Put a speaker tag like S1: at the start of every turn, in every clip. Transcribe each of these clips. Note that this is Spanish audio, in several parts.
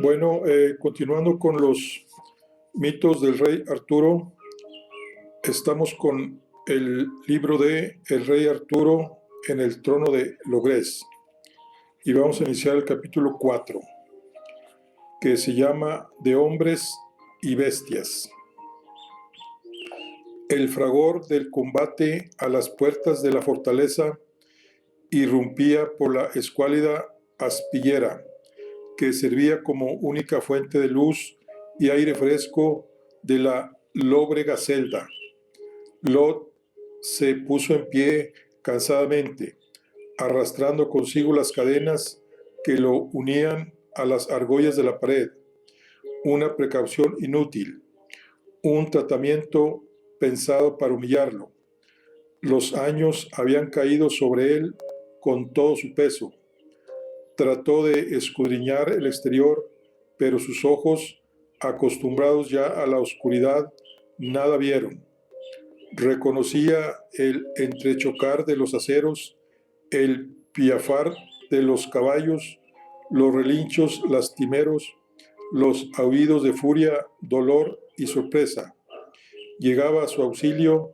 S1: Bueno, continuando con los mitos del rey Arturo, estamos con el libro de El rey Arturo en el trono de Logres y vamos a iniciar el capítulo 4, que se llama De hombres y bestias. El fragor del combate a las puertas de la fortaleza irrumpía por la escuálida aspillera, que servía como única fuente de luz y aire fresco de la lóbrega celda. Lot se puso en pie cansadamente, arrastrando consigo las cadenas que lo unían a las argollas de la pared. Una precaución inútil, un tratamiento pensado para humillarlo. Los años habían caído sobre él con todo su peso. Trató de escudriñar el exterior, pero sus ojos, acostumbrados ya a la oscuridad, nada vieron. Reconocía el entrechocar de los aceros, el piafar de los caballos, los relinchos lastimeros, los aullidos de furia, dolor y sorpresa. Llegaba a su auxilio,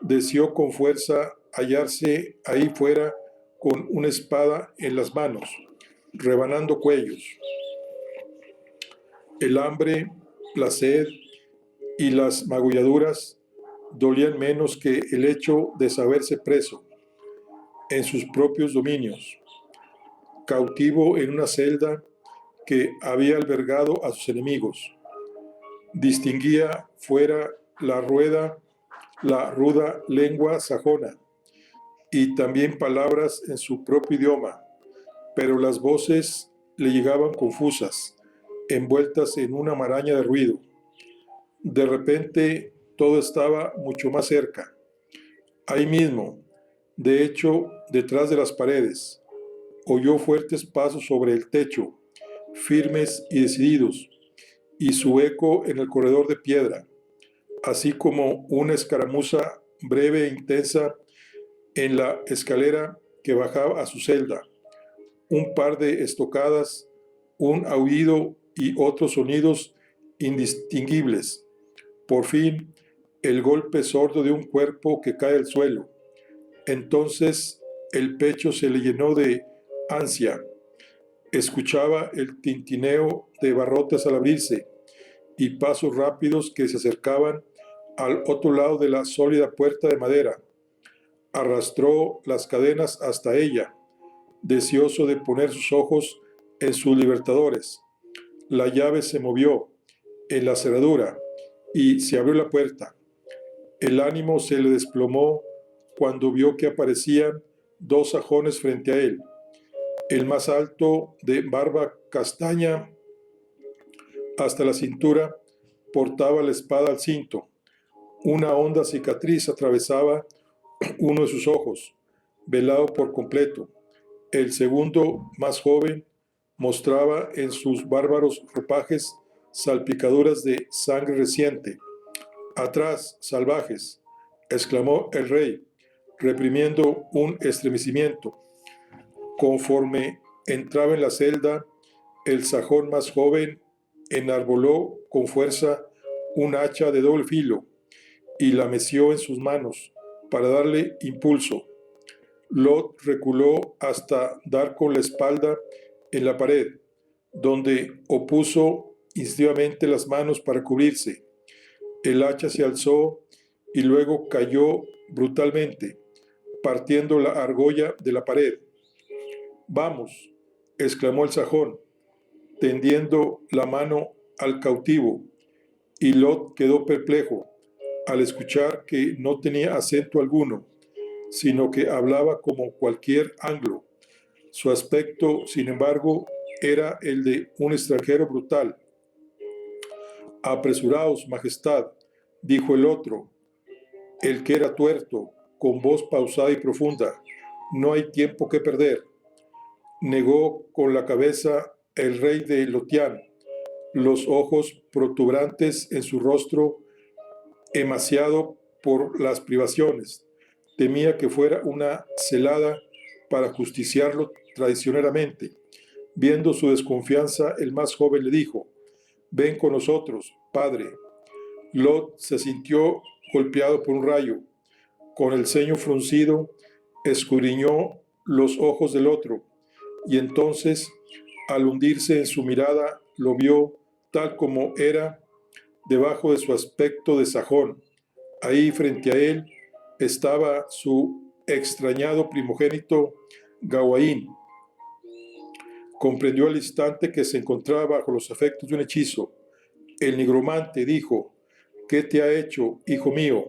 S1: deseó con fuerza hallarse ahí fuera con una espada en las manos, rebanando cuellos. El hambre, la sed y las magulladuras dolían menos que el hecho de saberse preso en sus propios dominios, cautivo en una celda que había albergado a sus enemigos. Distinguía fuera la ruda lengua sajona y también palabras en su propio idioma, pero las voces le llegaban confusas, envueltas en una maraña de ruido. De repente todo estaba mucho más cerca, ahí mismo, de hecho, detrás de las paredes. Oyó fuertes pasos sobre el techo, firmes y decididos, y su eco en el corredor de piedra, así como una escaramuza breve e intensa en la escalera que bajaba a su celda. Un par de estocadas, un aullido y otros sonidos indistinguibles. Por fin, el golpe sordo de un cuerpo que cae al suelo. Entonces el pecho se le llenó de ansia. Escuchaba el tintineo de barrotes al abrirse y pasos rápidos que se acercaban al otro lado de la sólida puerta de madera. Arrastró las cadenas hasta ella, deseoso de poner sus ojos en sus libertadores. La llave se movió en la cerradura y se abrió la puerta. El ánimo se le desplomó cuando vio que aparecían dos sajones frente a él. El más alto, de barba castaña hasta la cintura, portaba la espada al cinto. Una honda cicatriz atravesaba uno de sus ojos, velado por completo. El segundo, más joven, mostraba en sus bárbaros ropajes salpicaduras de sangre reciente. «Atrás, salvajes», exclamó el rey, reprimiendo un estremecimiento. Conforme entraba en la celda, el sajón más joven enarboló con fuerza un hacha de doble filo y la meció en sus manos para darle impulso. Lot reculó hasta dar con la espalda en la pared, donde opuso instintivamente las manos para cubrirse. El hacha se alzó y luego cayó brutalmente, partiendo la argolla de la pared. «Vamos», exclamó el sajón, tendiendo la mano al cautivo, y Lot quedó perplejo al escuchar que no tenía acento alguno, sino que hablaba como cualquier anglo. Su aspecto, sin embargo, era el de un extranjero brutal. «Apresuraos, majestad», dijo el otro, el que era tuerto, con voz pausada y profunda. «No hay tiempo que perder». Negó con la cabeza el rey de Lotián, los ojos protuberantes en su rostro emaciado por las privaciones. Temía que fuera una celada para justiciarlo traicioneramente. Viendo su desconfianza, el más joven le dijo: «Ven con nosotros, padre». Lot se sintió golpeado por un rayo. Con el ceño fruncido, escudriñó los ojos del otro, y entonces, al hundirse en su mirada, lo vio tal como era, debajo de su aspecto de sajón. Ahí, frente a él, estaba su extrañado primogénito, Gawain. Comprendió al instante que se encontraba bajo los efectos de un hechizo. El nigromante dijo: «¿Qué te ha hecho, hijo mío?».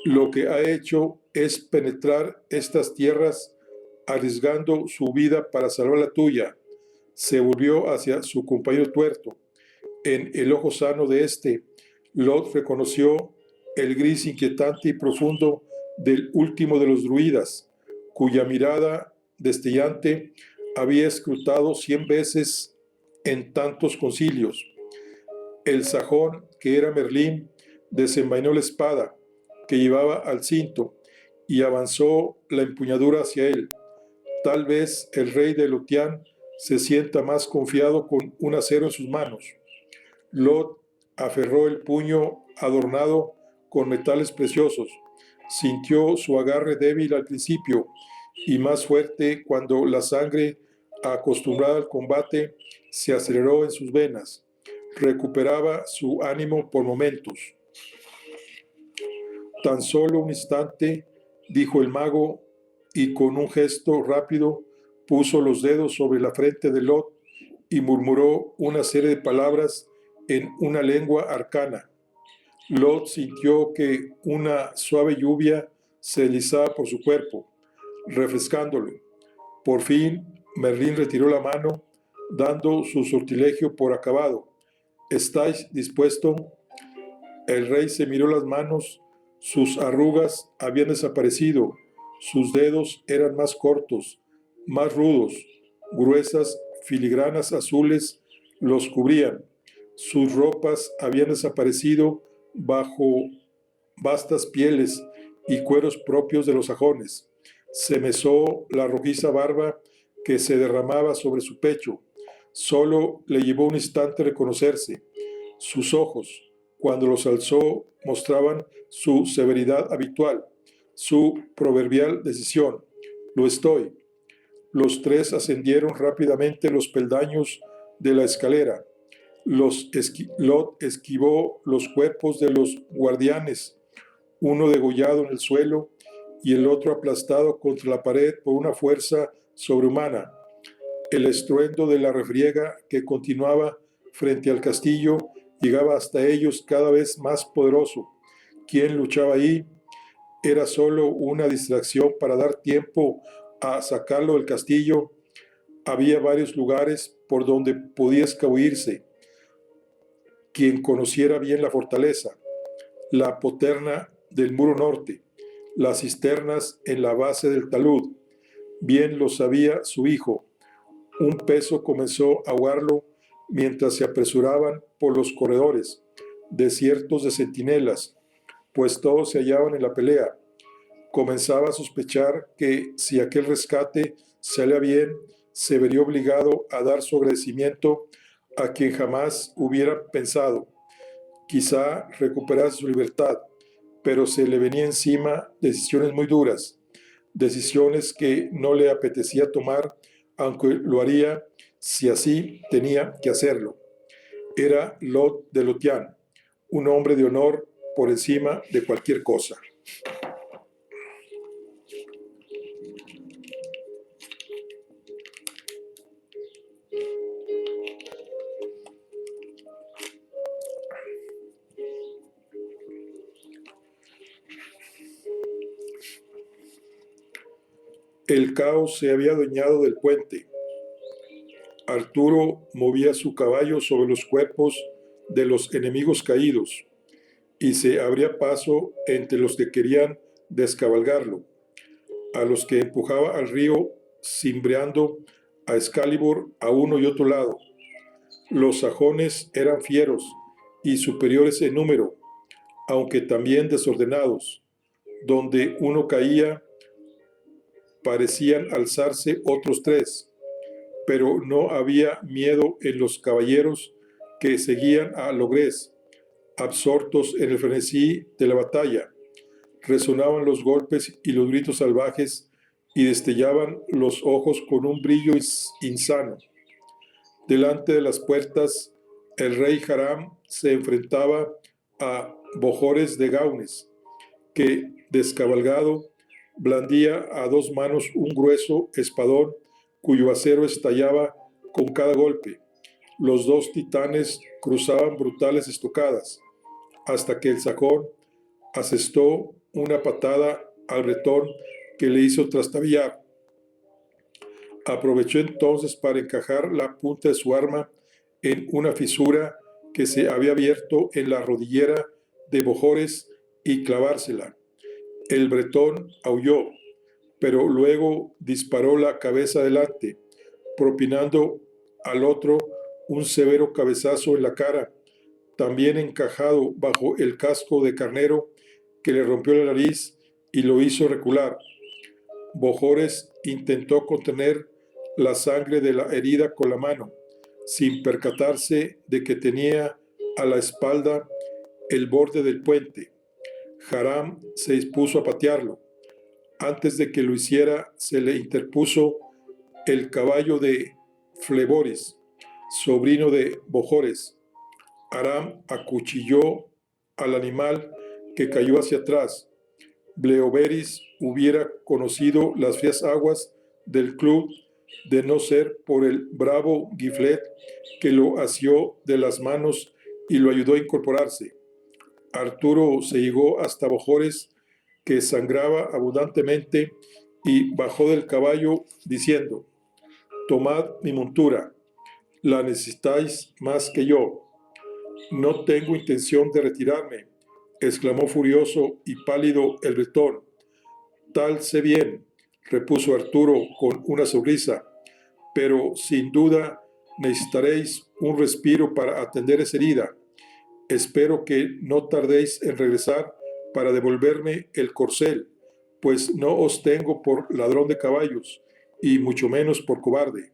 S1: «Lo que ha hecho es penetrar estas tierras arriesgando su vida para salvar la tuya». Se volvió hacia su compañero tuerto. En el ojo sano de éste, Lot reconoció el gris inquietante y profundo del último de los druidas, cuya mirada destellante había escrutado 100 veces en tantos concilios. El sajón, que era Merlín, desenvainó la espada que llevaba al cinto y avanzó la empuñadura hacia él. Tal vez el rey de Lotián se sienta más confiado con un acero en sus manos. Lot aferró el puño adornado con metales preciosos. Sintió su agarre débil al principio y más fuerte cuando la sangre, acostumbrada al combate, se aceleró en sus venas. Recuperaba su ánimo por momentos. «Tan solo un instante», dijo el mago, y con un gesto rápido puso los dedos sobre la frente de Lot y murmuró una serie de palabras en una lengua arcana. Lot sintió que una suave lluvia se deslizaba por su cuerpo, refrescándolo. Por fin, Merlín retiró la mano, dando su sortilegio por acabado. «¿Estáis dispuesto?». El rey se miró las manos. Sus arrugas habían desaparecido. Sus dedos eran más cortos, más rudos. Gruesas filigranas azules los cubrían. Sus ropas habían desaparecido bajo vastas pieles y cueros propios de los sajones. Se mesó la rojiza barba que se derramaba sobre su pecho. Solo le llevó un instante reconocerse. Sus ojos, cuando los alzó, mostraban su severidad habitual, su proverbial decisión. «Lo estoy». Los tres ascendieron rápidamente los peldaños de la escalera. Lot esquivó los cuerpos de los guardianes, uno degollado en el suelo y el otro aplastado contra la pared por una fuerza sobrehumana. El estruendo de la refriega que continuaba frente al castillo llegaba hasta ellos cada vez más poderoso. ¿Quién luchaba ahí? Era solo una distracción para dar tiempo a sacarlo del castillo. Había varios lugares por donde podía escabullirse. Quien conociera bien la fortaleza, la poterna del muro norte, las cisternas en la base del talud, bien lo sabía su hijo. Un peso comenzó a ahogarlo mientras se apresuraban por los corredores, desiertos de centinelas, pues todos se hallaban en la pelea. Comenzaba a sospechar que si aquel rescate salía bien, se vería obligado a dar su agradecimiento a quien jamás hubiera pensado. Quizá recuperase su libertad, pero se le venía encima decisiones muy duras, decisiones que no le apetecía tomar, aunque lo haría si así tenía que hacerlo. Era Lot de Lotián, un hombre de honor por encima de cualquier cosa. El caos se había adueñado del puente. Arturo movía su caballo sobre los cuerpos de los enemigos caídos y se abría paso entre los que querían descabalgarlo, a los que empujaba al río cimbreando a Excalibur a uno y otro lado. Los sajones eran fieros y superiores en número, aunque también desordenados. Donde uno caía, parecían alzarse otros tres. pero no había miedo en los caballeros que seguían a Logres, absortos en el frenesí de la batalla. Resonaban los golpes y los gritos salvajes y destellaban los ojos con un brillo insano. Delante de las puertas, el rey Haram se enfrentaba a Bojores de Gaunes, que, descabalgado, blandía a dos manos un grueso espadón cuyo acero estallaba con cada golpe. Los dos titanes cruzaban brutales estocadas, hasta que el sajón asestó una patada al bretón que le hizo trastabillar. Aprovechó entonces para encajar la punta de su arma en una fisura que se había abierto en la rodillera de Bojores y clavársela. El bretón aulló, pero luego disparó la cabeza adelante, propinando al otro un severo cabezazo en la cara, también encajado bajo el casco de carnero, que le rompió la nariz y lo hizo recular. Bojores intentó contener la sangre de la herida con la mano, sin percatarse de que tenía a la espalda el borde del puente. Haram se dispuso a patearlo. Antes de que lo hiciera, se le interpuso el caballo de Fleboris, sobrino de Bojores. Haram acuchilló al animal, que cayó hacia atrás. Bleoberis hubiera conocido las frías aguas del club de no ser por el bravo Giflet, que lo asió de las manos y lo ayudó a incorporarse. Arturo se llegó hasta Bojores, que sangraba abundantemente, y bajó del caballo diciendo: «Tomad mi montura, la necesitáis más que yo». «No tengo intención de retirarme», exclamó furioso y pálido el bretón. «Tal sé bien», repuso Arturo con una sonrisa, «pero sin duda necesitaréis un respiro para atender esa herida. Espero que no tardéis en regresar para devolverme el corcel, pues no os tengo por ladrón de caballos, y mucho menos por cobarde».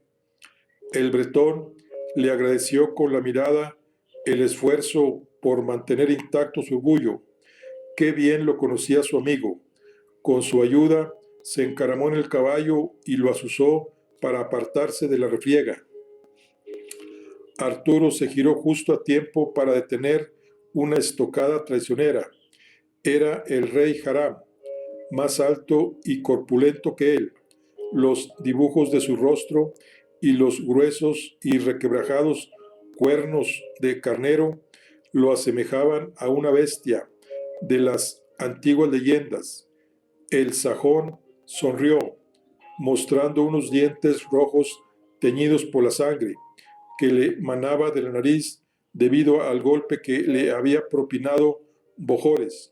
S1: El bretón le agradeció con la mirada el esfuerzo por mantener intacto su orgullo. Qué bien lo conocía su amigo. Con su ayuda se encaramó en el caballo y lo azuzó para apartarse de la refriega. Arturo se giró justo a tiempo para detener una estocada traicionera. Era el rey Haram, más alto y corpulento que él. Los dibujos de su rostro y los gruesos y requebrajados cuernos de carnero lo asemejaban a una bestia de las antiguas leyendas. El sajón sonrió, mostrando unos dientes rojos teñidos por la sangre que le manaba de la nariz debido al golpe que le había propinado Bojores.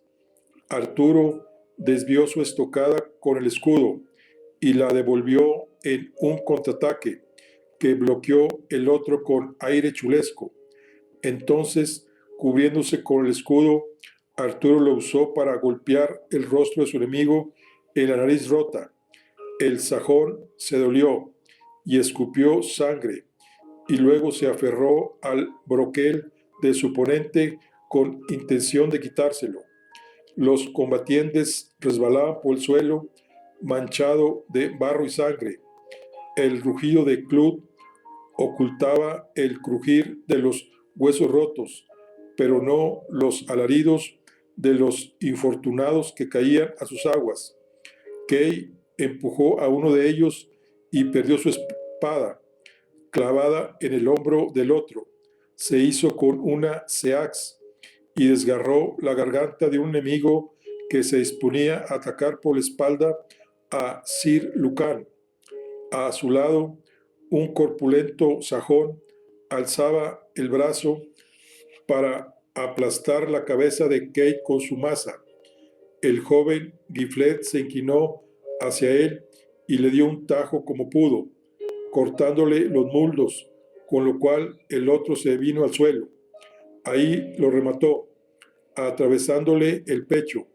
S1: Arturo desvió su estocada con el escudo y la devolvió en un contraataque que bloqueó el otro con aire chulesco. Entonces, cubriéndose con el escudo, Arturo lo usó para golpear el rostro de su enemigo en la nariz rota. El sajón se dolió y escupió sangre, y luego se aferró al broquel de su oponente con intención de quitárselo. Los combatientes resbalaban por el suelo, manchado de barro y sangre. El rugido de Clut ocultaba el crujir de los huesos rotos, pero no los alaridos de los infortunados que caían a sus aguas. Kay empujó a uno de ellos y perdió su espada, clavada en el hombro del otro. Se hizo con una seax y desgarró la garganta de un enemigo que se disponía a atacar por la espalda a Sir Lucan. A su lado, un corpulento sajón alzaba el brazo para aplastar la cabeza de Kate con su maza. El joven Giflet se inclinó hacia él y le dio un tajo como pudo, cortándole los muslos, con lo cual el otro se vino al suelo. Ahí lo remató, atravesándole el pecho,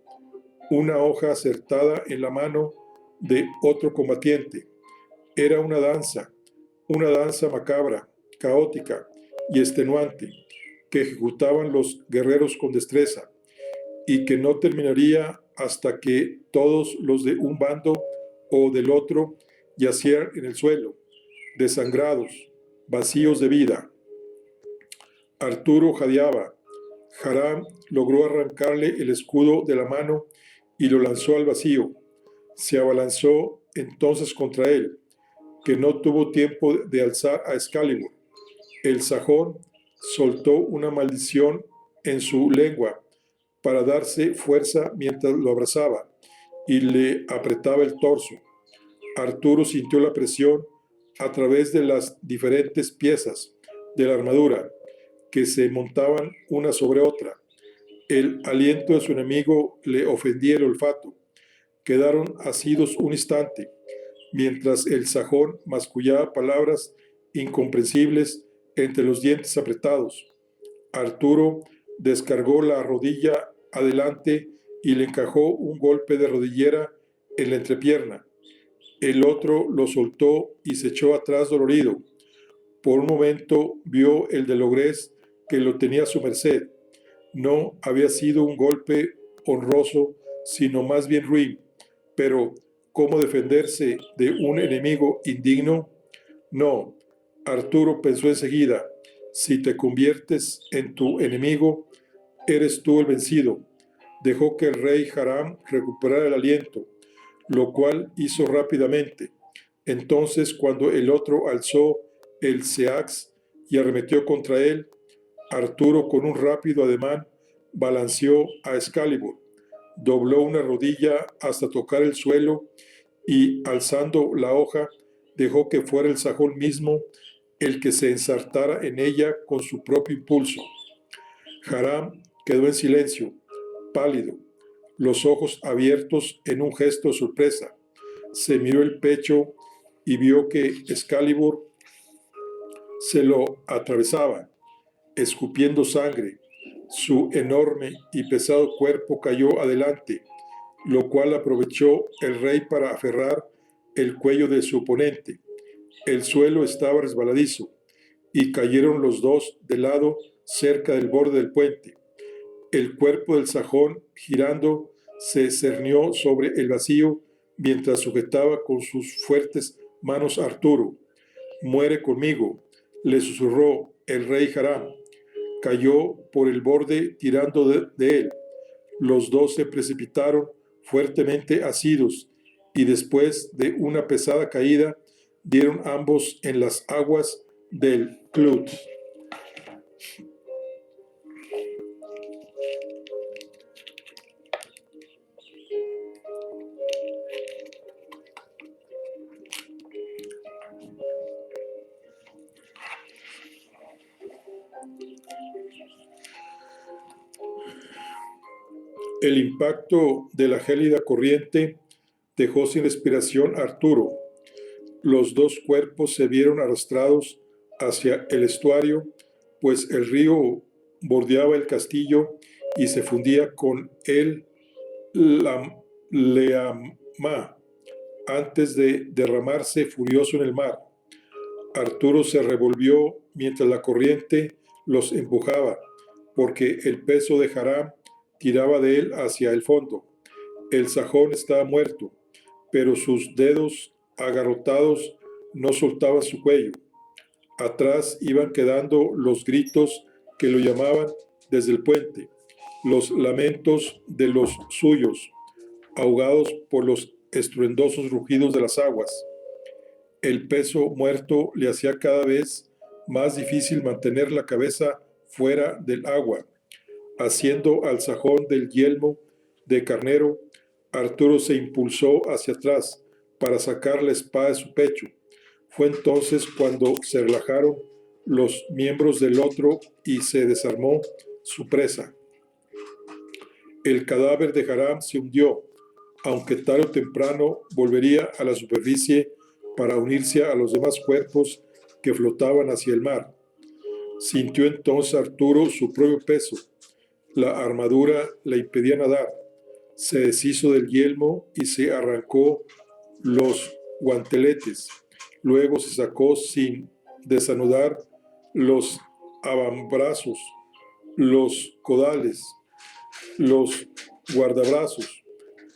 S1: una hoja acertada en la mano de otro combatiente. Era una danza. una danza macabra, caótica y extenuante que ejecutaban los guerreros con destreza y que no terminaría hasta que todos los de un bando o del otro yacieran en el suelo, desangrados, vacíos de vida. Arturo jadeaba. Haram logró arrancarle el escudo de la mano y lo lanzó al vacío. Se abalanzó entonces contra él, que no tuvo tiempo de alzar a Excalibur. El sajón soltó una maldición en su lengua para darse fuerza mientras lo abrazaba y le apretaba el torso. Arturo sintió la presión a través de las diferentes piezas de la armadura que se montaban una sobre otra. El aliento de su enemigo le ofendía el olfato. Quedaron asidos un instante, mientras el sajón mascullaba palabras incomprensibles entre los dientes apretados. Arturo descargó la rodilla adelante y le encajó un golpe de rodillera en la entrepierna. El otro lo soltó y se echó atrás dolorido. Por un momento vio el de Logrés que lo tenía a su merced. No había sido un golpe honroso, sino más bien ruin. Pero, ¿cómo defenderse de un enemigo indigno? No, Arturo pensó enseguida, si te conviertes en tu enemigo, eres tú el vencido. Dejó que el rey Haram recuperara el aliento, lo cual hizo rápidamente. Entonces, cuando el otro alzó el seax y arremetió contra él, Arturo, con un rápido ademán, balanceó a Excalibur, dobló una rodilla hasta tocar el suelo y, alzando la hoja, dejó que fuera el sajón mismo el que se ensartara en ella con su propio impulso. Haram quedó en silencio, pálido, los ojos abiertos en un gesto de sorpresa. Se miró el pecho y vio que Excalibur se lo atravesaba, escupiendo sangre. Su enorme y pesado cuerpo cayó adelante, lo cual aprovechó el rey para aferrar el cuello de su oponente. El suelo estaba resbaladizo y cayeron los dos de lado cerca del borde del puente. El cuerpo del sajón, girando, se cernió sobre el vacío mientras sujetaba con sus fuertes manos a Arturo. «Muere conmigo», le susurró el rey Haram. Cayó por el borde tirando de él. Los dos se precipitaron fuertemente asidos y después de una pesada caída dieron ambos en las aguas del Clut. El impacto de la gélida corriente dejó sin respiración a Arturo. Los dos cuerpos se vieron arrastrados hacia el estuario, pues el río bordeaba el castillo y se fundía con el Leamá antes de derramarse furioso en el mar. Arturo se revolvió mientras la corriente los empujaba, porque el peso de Haram tiraba de él hacia el fondo. El sajón estaba muerto, pero sus dedos agarrotados no soltaban su cuello. Atrás iban quedando los gritos que lo llamaban desde el puente, los lamentos de los suyos, ahogados por los estruendosos rugidos de las aguas. El peso muerto le hacía cada vez más difícil mantener la cabeza fuera del agua. Haciendo al sajón del yelmo de carnero, Arturo se impulsó hacia atrás para sacar la espada de su pecho. Fue entonces cuando se relajaron los miembros del otro y se desarmó su presa. El cadáver de Haram se hundió, aunque tarde o temprano volvería a la superficie para unirse a los demás cuerpos que flotaban hacia el mar. Sintió entonces Arturo su propio peso. La armadura le impedía nadar. Se deshizo del yelmo y se arrancó los guanteletes. Luego se sacó sin desanudar los avambrazos, los codales, los guardabrazos,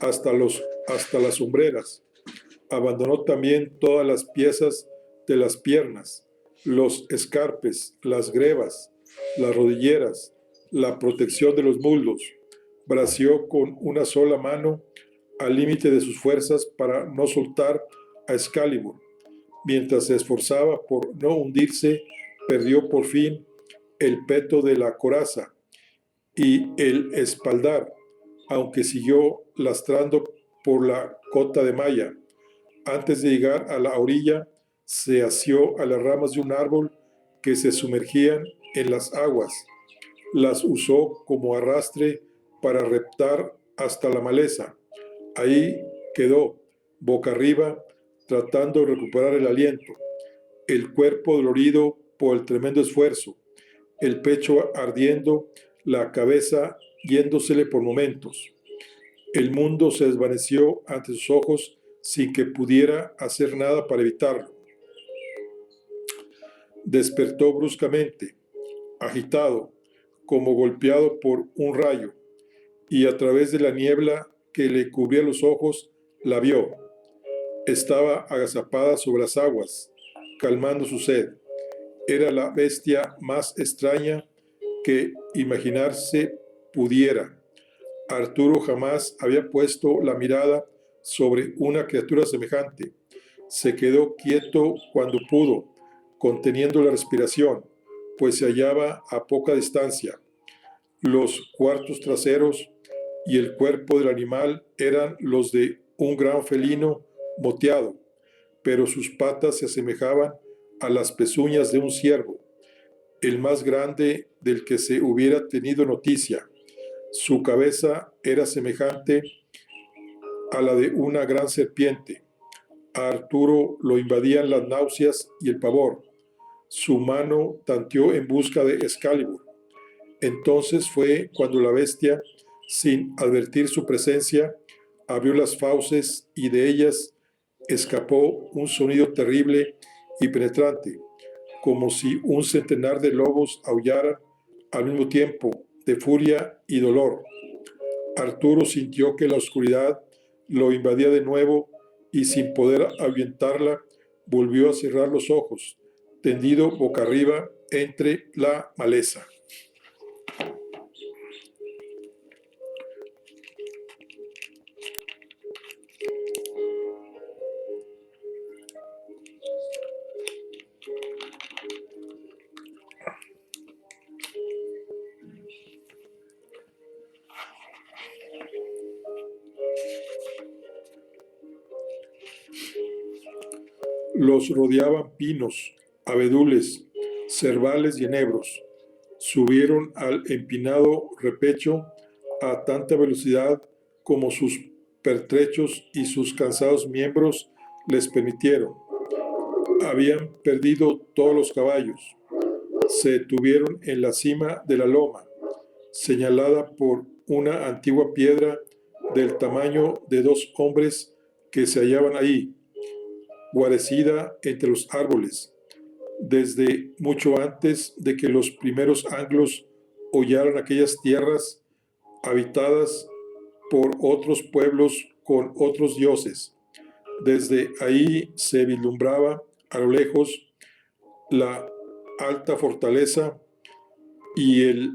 S1: hasta las sombreras. Abandonó también todas las piezas de las piernas, los escarpes, las grebas, las rodilleras, la protección de los muslos. Bració con una sola mano al límite de sus fuerzas para no soltar a Excalibur. Mientras se esforzaba por no hundirse, perdió por fin el peto de la coraza y el espaldar, aunque siguió lastrando por la cota de malla. Antes de llegar a la orilla, se asió a las ramas de un árbol que se sumergían en las aguas. Las usó como arrastre para reptar hasta la maleza. Ahí quedó, boca arriba, tratando de recuperar el aliento, el cuerpo dolorido por el tremendo esfuerzo, el pecho ardiendo, la cabeza yéndosele por momentos. El mundo se desvaneció ante sus ojos sin que pudiera hacer nada para evitarlo. Despertó bruscamente, agitado, como golpeado por un rayo, y a través de la niebla que le cubría los ojos, la vio. Estaba agazapada sobre las aguas, calmando su sed. Era la bestia más extraña que imaginarse pudiera. Arturo jamás había puesto la mirada sobre una criatura semejante. Se quedó quieto cuando pudo, conteniendo la respiración, pues se hallaba a poca distancia. Los cuartos traseros y el cuerpo del animal eran los de un gran felino moteado, pero sus patas se asemejaban a las pezuñas de un ciervo, el más grande del que se hubiera tenido noticia. Su cabeza era semejante a la de una gran serpiente. A Arturo lo invadían las náuseas y el pavor. Su mano tanteó en busca de Excalibur. Entonces fue cuando la bestia, sin advertir su presencia, abrió las fauces y de ellas escapó un sonido terrible y penetrante, como si un centenar de lobos aullaran al mismo tiempo, de furia y dolor. Arturo sintió que la oscuridad lo invadía de nuevo y sin poder ahuyentarla, volvió a cerrar los ojos, tendido boca arriba entre la maleza. Los rodeaban pinos, abedules, cervales y enebros. Subieron al empinado repecho a tanta velocidad como sus pertrechos y sus cansados miembros les permitieron. Habían perdido todos los caballos. Se detuvieron en la cima de la loma, señalada por una antigua piedra del tamaño de 2 hombres que se hallaban ahí, guarecida entre los árboles, desde mucho antes de que los primeros anglos hollaran aquellas tierras habitadas por otros pueblos con otros dioses. Desde ahí se vislumbraba a lo lejos la alta fortaleza y el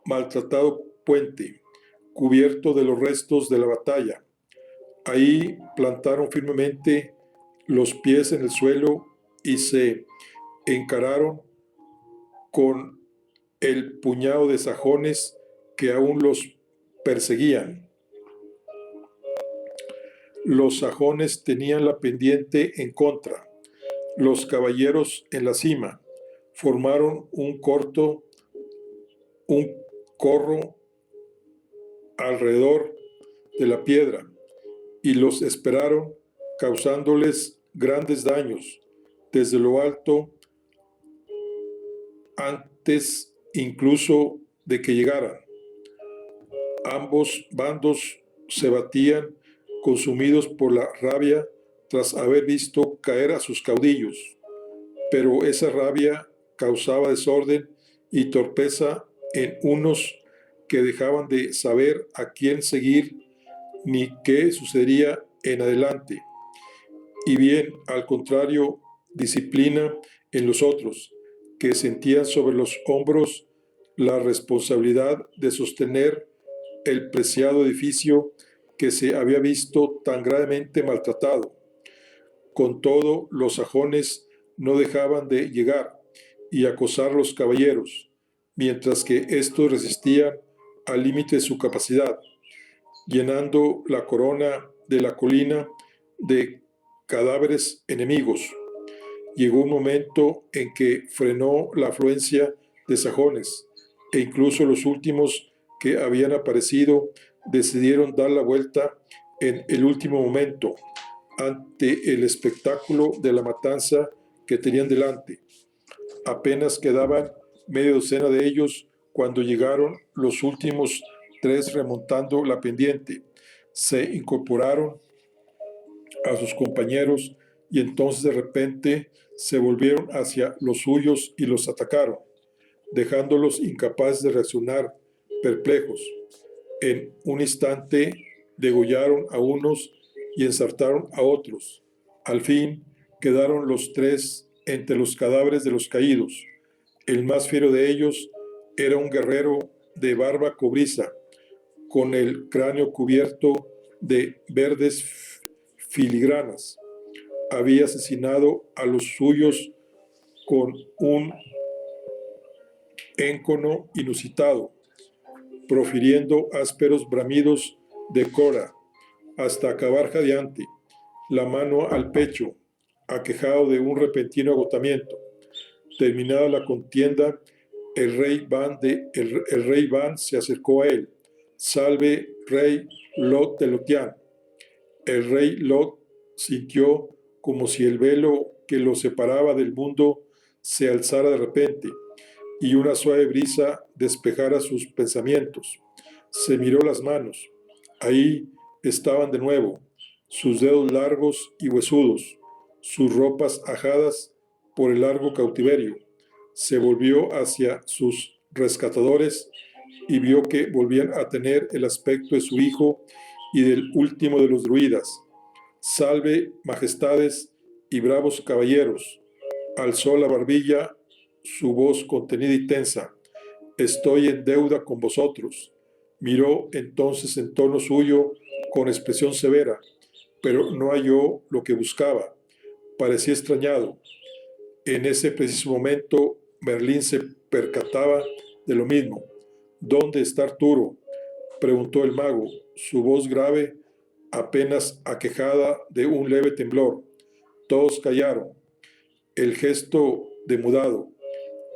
S1: maltratado puente, cubierto de los restos de la batalla. Ahí plantaron firmemente los pies en el suelo y se encararon con el puñado de sajones que aún los perseguían. Los sajones tenían la pendiente en contra, los caballeros en la cima. Formaron un corro alrededor de la piedra y los esperaron, causándoles grandes daños desde lo alto antes incluso de que llegaran. Ambos bandos se batían, consumidos por la rabia tras haber visto caer a sus caudillos, pero esa rabia causaba desorden y torpeza en unos que dejaban de saber a quién seguir ni qué sucedería en adelante, y bien, al contrario, disciplina en los otros, que sentían sobre los hombros la responsabilidad de sostener el preciado edificio que se había visto tan gravemente maltratado. Con todo, los sajones no dejaban de llegar y acosar a los caballeros, mientras que éstos resistían al límite de su capacidad, llenando la corona de la colina de cadáveres enemigos. Llegó un momento en que frenó la afluencia de sajones, e incluso los últimos que habían aparecido decidieron dar la vuelta en el último momento ante el espectáculo de la matanza que tenían delante. Apenas quedaban media docena de ellos cuando llegaron los últimos tres remontando la pendiente. Se incorporaron a sus compañeros y entonces de repente se volvieron hacia los suyos y los atacaron, dejándolos incapaces de reaccionar, perplejos. En un instante degollaron a unos y ensartaron a otros. Al fin quedaron los tres entre los cadáveres de los caídos. El más fiero de ellos era un guerrero de barba cobriza, con el cráneo cubierto de verdes filigranas. Había asesinado a los suyos con un éncono inusitado, profiriendo ásperos bramidos de cora, hasta acabar jadeante, la mano al pecho, aquejado de un repentino agotamiento. Terminada la contienda, el rey Ban se acercó a él. Salve, rey Lot de Lotián. El rey Lot sintió como si el velo que lo separaba del mundo se alzara de repente y una suave brisa despejara sus pensamientos. Se miró las manos. Ahí estaban de nuevo, sus dedos largos y huesudos, sus ropas ajadas por el largo cautiverio. Se volvió hacia sus rescatadores y vio que volvían a tener el aspecto de su hijo y del último de los druidas. Salve, majestades y bravos caballeros. Alzó la barbilla, su voz contenida y tensa. Estoy en deuda con vosotros. Miró entonces en tono suyo con expresión severa, pero no halló lo que buscaba. Parecía extrañado. En ese preciso momento, Merlín se percataba de lo mismo. ¿Dónde está Arturo?, preguntó el mago, su voz grave, apenas aquejada de un leve temblor. Todos callaron. El gesto demudado.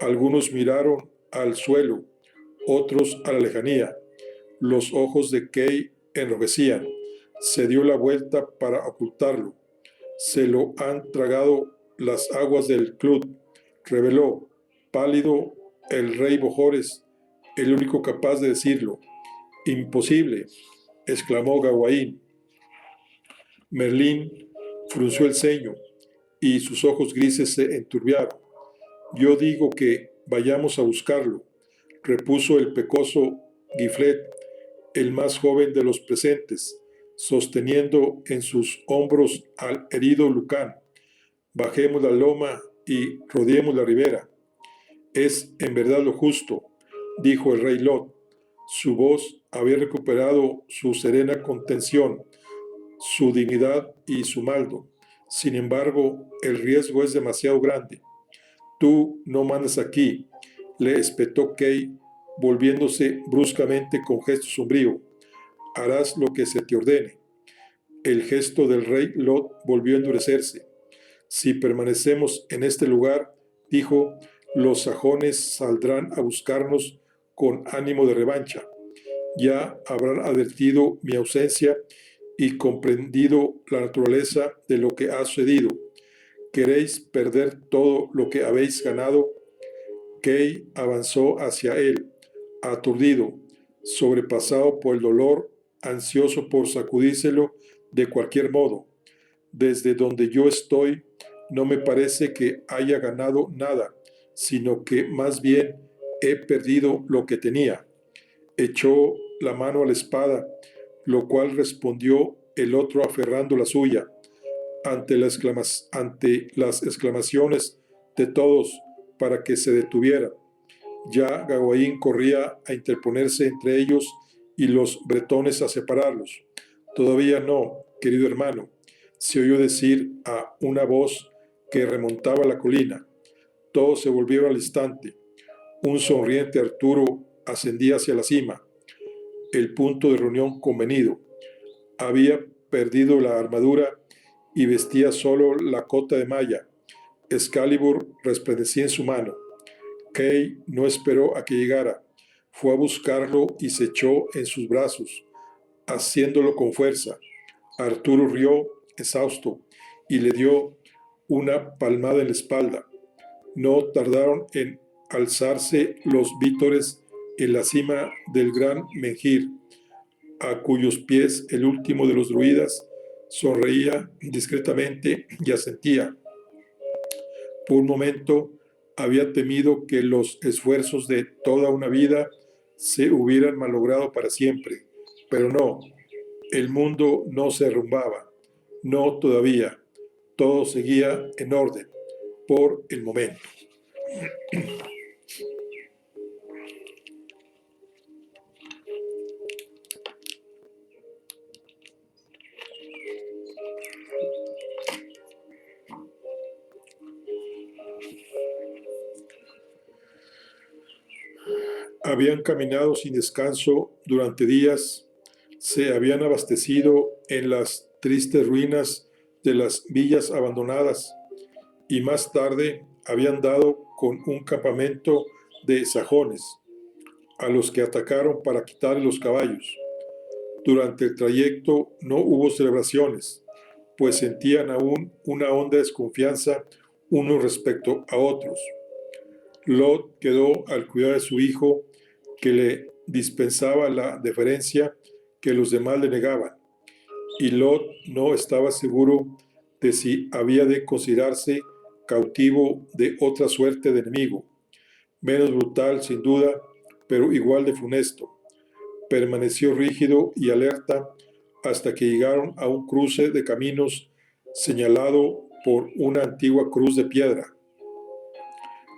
S1: Algunos miraron al suelo, otros a la lejanía. Los ojos de Kay enrojecían. Se dio la vuelta para ocultarlo. Se lo han tragado las aguas del club, reveló, pálido, el rey Bojores, el único capaz de decirlo. Imposible, exclamó Gawain. Merlín frunció el ceño y sus ojos grises se enturbiaron. Yo digo que vayamos a buscarlo, repuso el pecoso Giflet, el más joven de los presentes, sosteniendo en sus hombros al herido Lucán. Bajemos la loma y rodeemos la ribera. Es en verdad lo justo, dijo el rey Lot. Su voz había recuperado su serena contención, su dignidad y su maldo. Sin embargo, el riesgo es demasiado grande. Tú no mandas aquí, le espetó Kay, volviéndose bruscamente con gesto sombrío. Harás lo que se te ordene. El gesto del rey Lot volvió a endurecerse. Si permanecemos en este lugar, dijo, los sajones saldrán a buscarnos con ánimo de revancha. Ya habrán advertido mi ausencia y comprendido la naturaleza de lo que ha sucedido. ¿Queréis perder todo lo que habéis ganado? Kay avanzó hacia él, aturdido, sobrepasado por el dolor, ansioso por sacudírselo de cualquier modo. Desde donde yo estoy, no me parece que haya ganado nada, sino que más bien he perdido lo que tenía. Echó la mano a la espada, lo cual respondió el otro aferrando la suya. Ante las exclamaciones de todos para que se detuviera. Ya Gawain corría a interponerse entre ellos y los bretones a separarlos. Todavía no, querido hermano, se oyó decir a una voz que remontaba la colina. Todos se volvieron al instante. Un sonriente Arturo ascendía hacia la cima, el punto de reunión convenido. Había perdido la armadura y vestía solo la cota de malla. Excalibur resplandecía en su mano. Kay no esperó a que llegara. Fue a buscarlo y se echó en sus brazos, haciéndolo con fuerza. Arturo rió, exhausto, y le dio una palmada en la espalda. No tardaron en alzarse los vítores en la cima del gran menhir, a cuyos pies el último de los druidas sonreía discretamente y asentía. Por un momento había temido que los esfuerzos de toda una vida se hubieran malogrado para siempre, pero no, el mundo no se derrumbaba, no todavía, todo seguía en orden, por el momento. Habían caminado sin descanso durante días, se habían abastecido en las tristes ruinas de las villas abandonadas y más tarde habían dado con un campamento de sajones, a los que atacaron para quitarle los caballos. Durante el trayecto no hubo celebraciones, pues sentían aún una honda desconfianza unos respecto a otros. Lot quedó al cuidado de su hijo, que le dispensaba la deferencia que los demás le negaban, y Lot no estaba seguro de si había de considerarse cautivo de otra suerte de enemigo, menos brutal sin duda, pero igual de funesto. Permaneció rígido y alerta hasta que llegaron a un cruce de caminos señalado por una antigua cruz de piedra,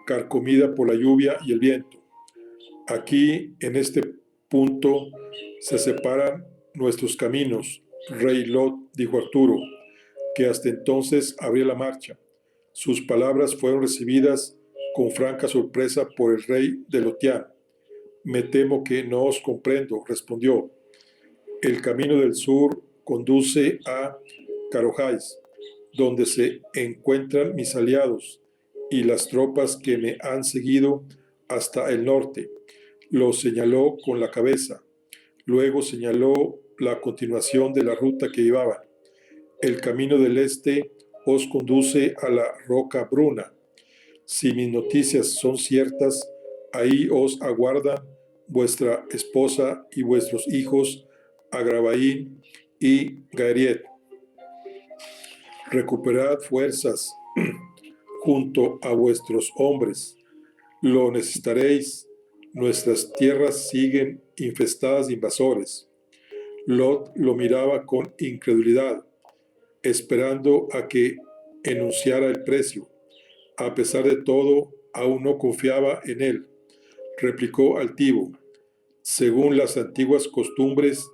S1: carcomida por la lluvia y el viento. Aquí, en este punto, se separan nuestros caminos, Rey Lot, dijo Arturo, que hasta entonces abría la marcha. Sus palabras fueron recibidas con franca sorpresa por el rey de Lotián. Me temo que no os comprendo, respondió. El camino del sur conduce a Carojáis, donde se encuentran mis aliados y las tropas que me han seguido hasta el norte. Lo señaló con la cabeza. Luego señaló la continuación de la ruta que llevaban. El camino del este os conduce a la Roca Bruna. Si mis noticias son ciertas, ahí os aguardan vuestra esposa y vuestros hijos, Agravain y Gaeriet. Recuperad fuerzas junto a vuestros hombres. Lo necesitaréis. Nuestras tierras siguen infestadas de invasores. Lot lo miraba con incredulidad, esperando a que enunciara el precio. A pesar de todo, aún no confiaba en él. Replicó altivo: según las antiguas costumbres,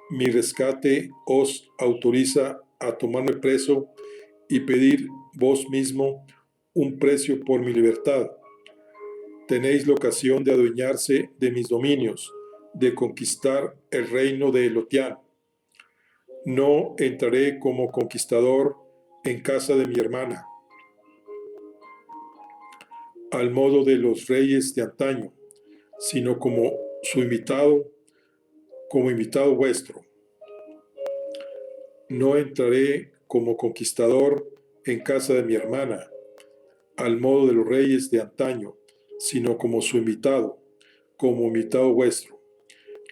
S1: mi rescate os autoriza a tomarme preso y pedir vos mismo un precio por mi libertad. Tenéis la ocasión de adueñarse de mis dominios, de conquistar el reino de Lotián. No entraré como conquistador en casa de mi hermana, al modo de los reyes de antaño, sino como invitado vuestro. No entraré como conquistador en casa de mi hermana, al modo de los reyes de antaño, sino como como invitado vuestro.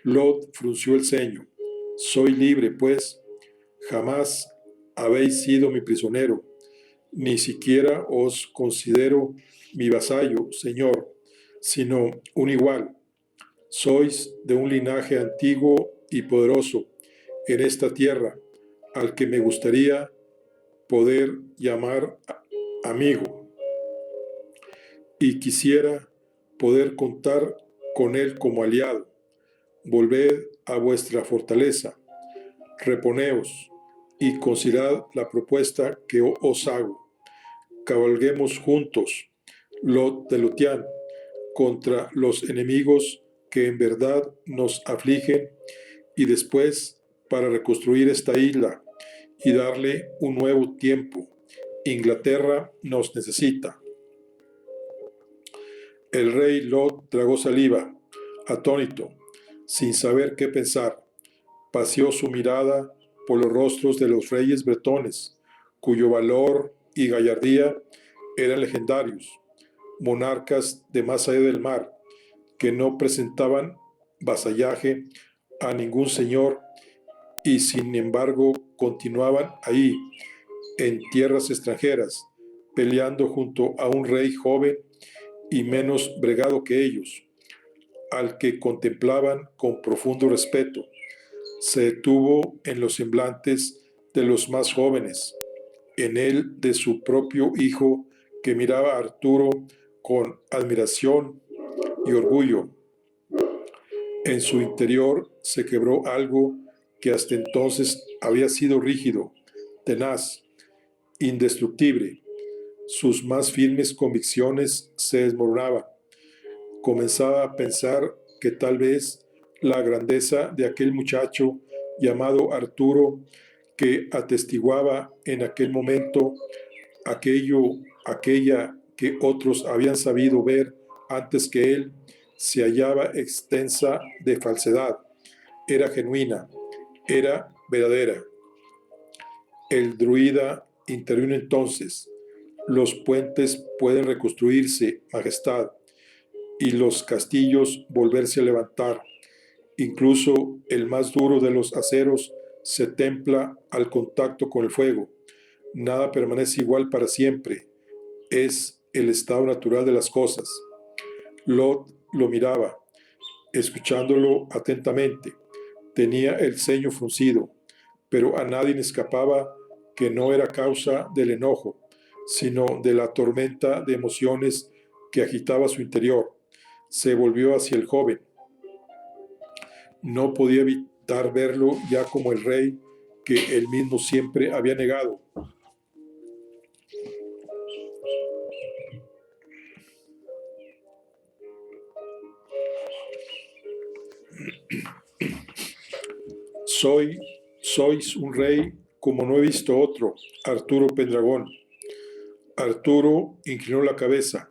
S1: Lot frunció el ceño. Soy libre, pues. Jamás habéis sido mi prisionero, ni siquiera os considero mi vasallo, Señor, sino un igual. Sois de un linaje antiguo y poderoso en esta tierra, al que me gustaría poder llamar amigo, y quisiera poder contar con él como aliado. Volved a vuestra fortaleza, reponeos y considerad la propuesta que os hago. Cabalguemos juntos, Lot de Lotián, contra los enemigos que en verdad nos afligen, y después, para reconstruir esta isla y darle un nuevo tiempo, Inglaterra nos necesita. El rey Lot tragó saliva, atónito, sin saber qué pensar. Paseó su mirada por los rostros de los reyes bretones, cuyo valor y gallardía eran legendarios, monarcas de más allá del mar, que no presentaban vasallaje a ningún señor y sin embargo continuaban ahí, en tierras extranjeras, peleando junto a un rey joven y menos bregado que ellos, al que contemplaban con profundo respeto. Se detuvo en los semblantes de los más jóvenes, en el de su propio hijo, que miraba a Arturo con admiración y orgullo. En su interior se quebró algo que hasta entonces había sido rígido, tenaz, indestructible. Sus más firmes convicciones se desmoronaban. Comenzaba a pensar que tal vez la grandeza de aquel muchacho llamado Arturo, que atestiguaba en aquel momento aquella que otros habían sabido ver antes que él, se hallaba extensa de falsedad, era genuina, era verdadera. El druida intervino entonces. Los puentes pueden reconstruirse, Majestad, y los castillos volverse a levantar. Incluso el más duro de los aceros se templa al contacto con el fuego. Nada permanece igual para siempre. Es el estado natural de las cosas. Lot lo miraba, escuchándolo atentamente. Tenía el ceño fruncido, pero a nadie le escapaba que no era causa del enojo, sino de la tormenta de emociones que agitaba su interior. Se volvió hacia el joven. No podía evitar verlo ya como el rey que él mismo siempre había negado. Sois un rey como no he visto otro, Arturo Pendragón. Arturo inclinó la cabeza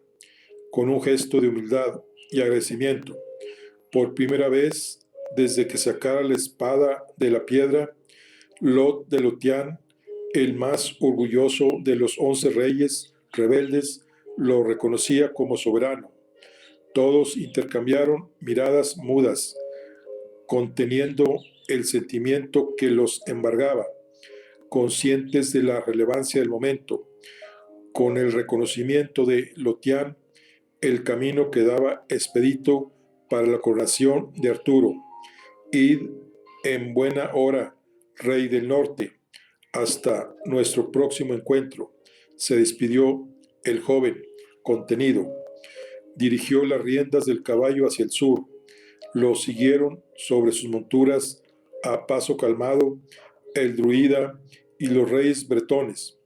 S1: con un gesto de humildad y agradecimiento. Por primera vez, desde que sacara la espada de la piedra, Lot de Lotián, el más orgulloso de los 11 reyes rebeldes, lo reconocía como soberano. Todos intercambiaron miradas mudas, conteniendo el sentimiento que los embargaba, conscientes de la relevancia del momento. Con el reconocimiento de Lotián, el camino quedaba expedito para la coronación de Arturo. Id en buena hora, rey del norte, hasta nuestro próximo encuentro. Se despidió el joven, contenido. Dirigió las riendas del caballo hacia el sur. Lo siguieron sobre sus monturas a paso calmado el druida y los reyes bretones,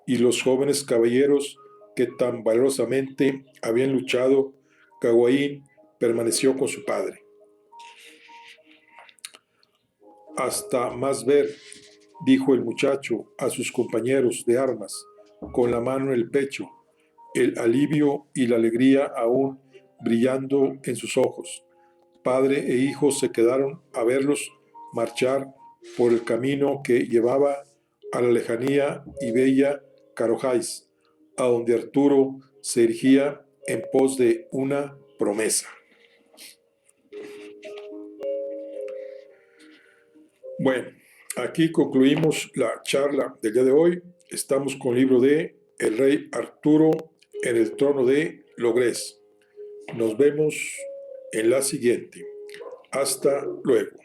S1: y los jóvenes caballeros que tan valerosamente habían luchado. Gawain permaneció con su padre. Hasta más ver, dijo el muchacho a sus compañeros de armas, con la mano en el pecho, el alivio y la alegría aún brillando en sus ojos. Padre e hijo se quedaron a verlos marchar por el camino que llevaba a la lejanía y bella Carojáis, a donde Arturo se erigía en pos de una promesa. Bueno, Aquí concluimos la charla del día de hoy. Estamos con el libro de El rey Arturo en el trono de Logres. Nos vemos en la siguiente. Hasta luego.